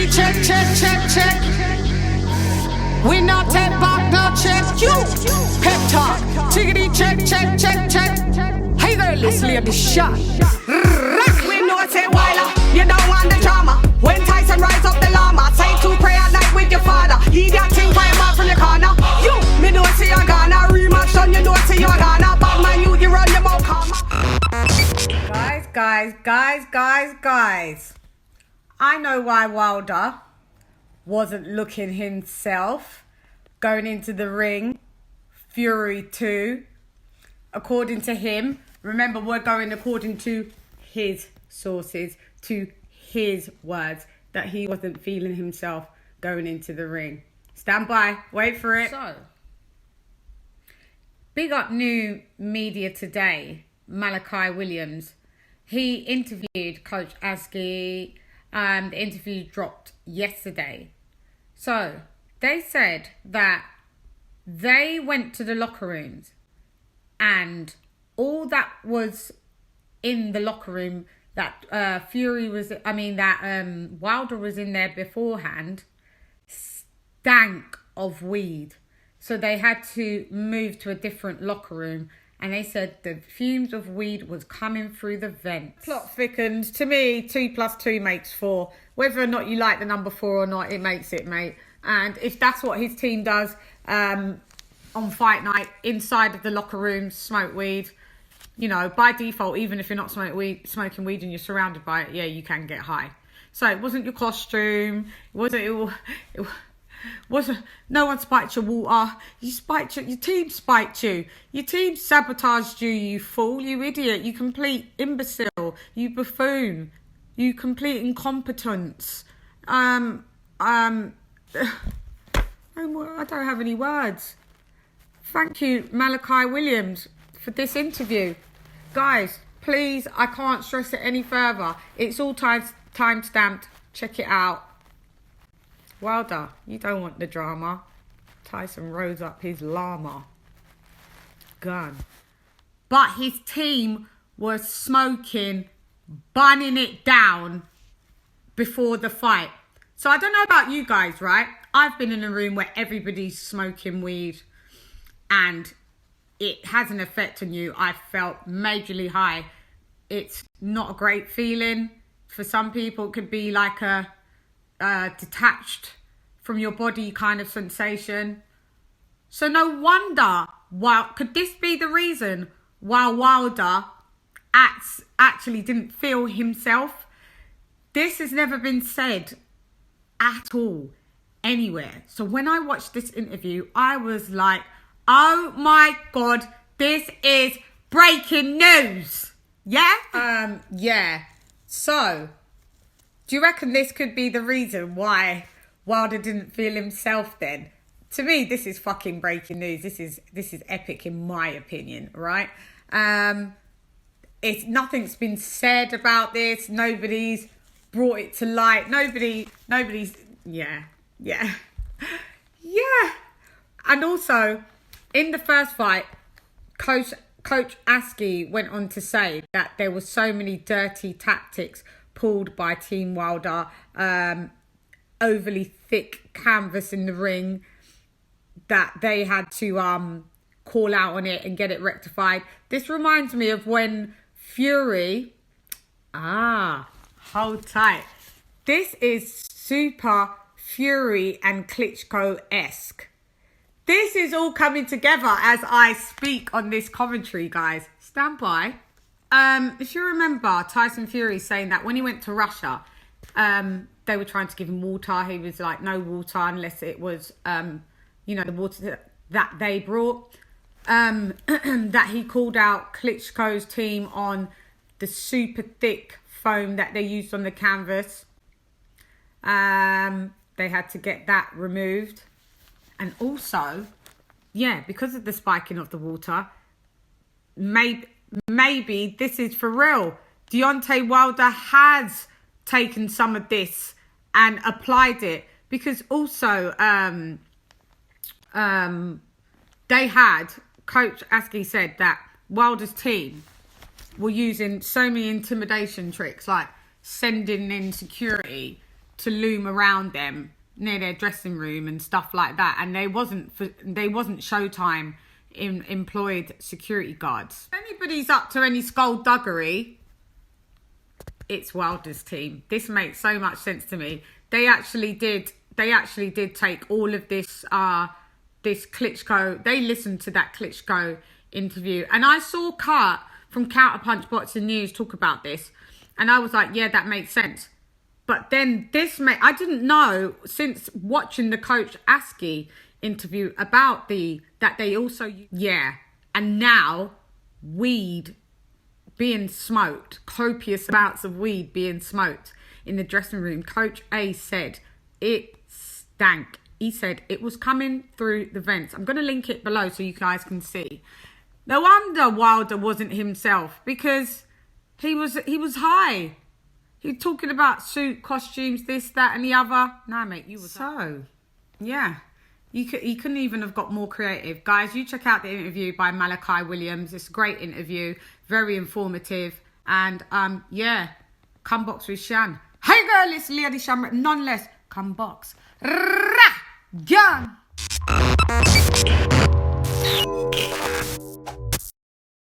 Tickety check, check, check, check. We not take back, no check. You pep talk. Tickety check, check, check, check. Hey girl, let's leave the shot. We know it's a while. You don't want the drama. When Tyson rise up the llama, say to pray at night with your father. He that thing by him out from your corner. You, me know see you're gonna rematch on, you know see you're gonna. Bad man, you run your mouth, karma. Guys. I know why Wilder wasn't looking himself going into the ring. Fury 2. According to him, remember we're going according to his sources, to his words, that he wasn't feeling himself going into the ring. Stand by, wait for it. So, big up new media today, Malachi Williams. He interviewed Coach Askey. The interview dropped yesterday. So, they said that they went to the locker rooms and all that was in the locker room that Wilder was in there beforehand stank of weed. So they had to move to a different locker room, and they said the fumes of weed was coming through the vents. Plot thickens. To me, 2 + 2 makes 4. Whether or not you like the number 4 or not, it makes it, mate. And if that's what his team does on fight night, inside of the locker room, smoke weed, you know, by default, even if you're not smoking weed and you're surrounded by it, yeah, you can get high. So it wasn't your costume. It wasn't. No one spiked your water. Your team spiked you. Your team sabotaged you. You fool. You idiot. You complete imbecile. You buffoon. You complete incompetence. I don't have any words. Thank you, Malachi Williams, for this interview. Guys, please, I can't stress it any further. It's all time-stamped. Check it out. Wilder, you don't want the drama. Tyson rose up his llama. Gun. But his team was smoking, bunning it down before the fight. So I don't know about you guys, right? I've been in a room where everybody's smoking weed and it has an effect on you. I felt majorly high. It's not a great feeling. For some people, it could be like a detached from your body kind of sensation. So no wonder, could this be the reason why Wilder actually didn't feel himself? This has never been said at all anywhere. So when I watched this interview, I was like, oh my God, this is breaking news. Yeah? Yeah. So, do you reckon this could be the reason why Wilder didn't feel himself then? To me, this is fucking breaking news. This is epic in my opinion, right? Nothing's been said about this. Nobody's brought it to light. Nobody's, yeah. And also, in the first fight, Coach Askey went on to say that there were so many dirty tactics pulled by Team Wilder, overly thick canvas in the ring, that they had to call out on it and get it rectified. This reminds me of when Fury, hold tight. This is super Fury and Klitschko-esque. This is all coming together as I speak on this commentary, guys. Stand by. If you remember Tyson Fury saying that when he went to Russia, they were trying to give him water. He was like, no water unless it was, the water that they brought. That he called out Klitschko's team on the super thick foam that they used on the canvas. They had to get that removed. And also, because of the spiking of the water, maybe this is for real. Deontay Wilder has taken some of this and applied it, because also they had, Coach Askey said that Wilder's team were using so many intimidation tricks, like sending in security to loom around them near their dressing room and stuff like that, and they wasn't Showtime employed security guards. If anybody's up to any skullduggery, it's Wilder's team. This makes so much sense to me. They actually did take all of this this Klitschko. They listened to that Klitschko interview, and I saw Kurt from Counterpunch Boxing News talk about this, and I was like, yeah, that makes sense. But then I didn't know, since watching the Coach Askey interview about that they also, and now weed being smoked, copious amounts of weed being smoked in the dressing room. Coach A said it stank. He said it was coming through the vents. I'm going to link it below so you guys can see. No wonder Wilder wasn't himself, because he was high. He was talking about suit, costumes, this, that, and the other. Nah, mate, you was so. Yeah, he couldn't even have got more creative. Guys, you check out the interview by Malachi Williams. It's a great interview, very informative, and yeah, come box with Shan. Hey girl, it's Lady Shan, none less. Come box. Gun.